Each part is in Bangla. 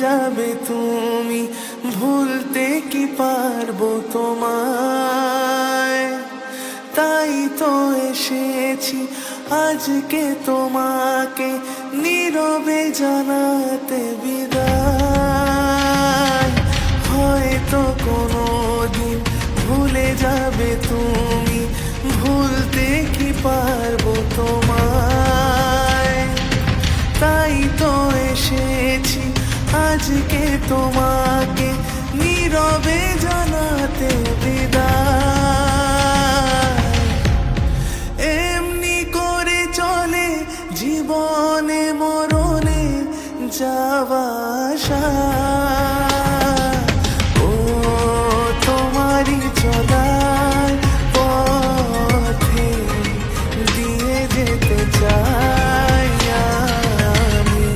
যাবে তুমি, ভুলতে কি পারবো তোমায়। তাই তো এসেছি আজকে তোমাকে নীরবে জানাতে বিদায়। হয়তো কোনোদিন ভুলে যাবে তুমি, ভুলতে কি পারবো তোমায়। তাই তো এসেছি আজকে তোমাকে নীরবে জানাতে বিদায়। এমনি করে চলে জীবনে মরণে যাওয়া আসা। ও তোমারই চলার পথে দিয়ে যেতে চাই আমি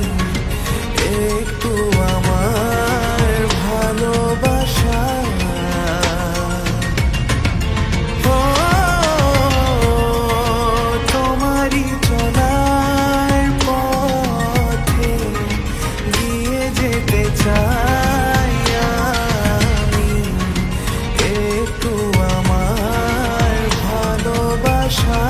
একটু আমার ভালোবাসা। ও তোমারই চলার পথে দিয়ে যেতে চাই আমি একটু আমার ভালোবাসা।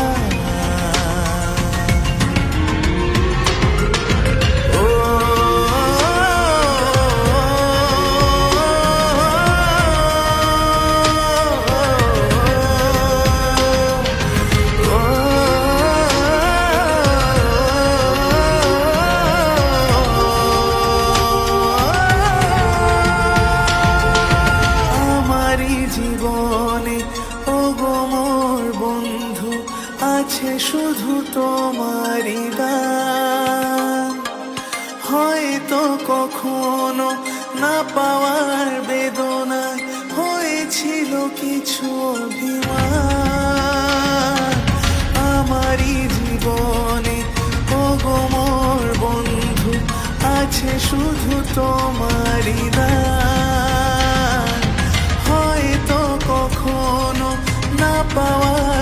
আমারই জীবনে ওগো মোর বন্ধু আছে শুধু তোমারই গান। হয়তো কখনো না পাওয়ার বেদনায় হয়েছিল কিছু অভিমান। আমারই জীবনে ওগো মোর বন্ধু আছে শুধু তোমারই দান। হয়তো কখনো না পাওয়ার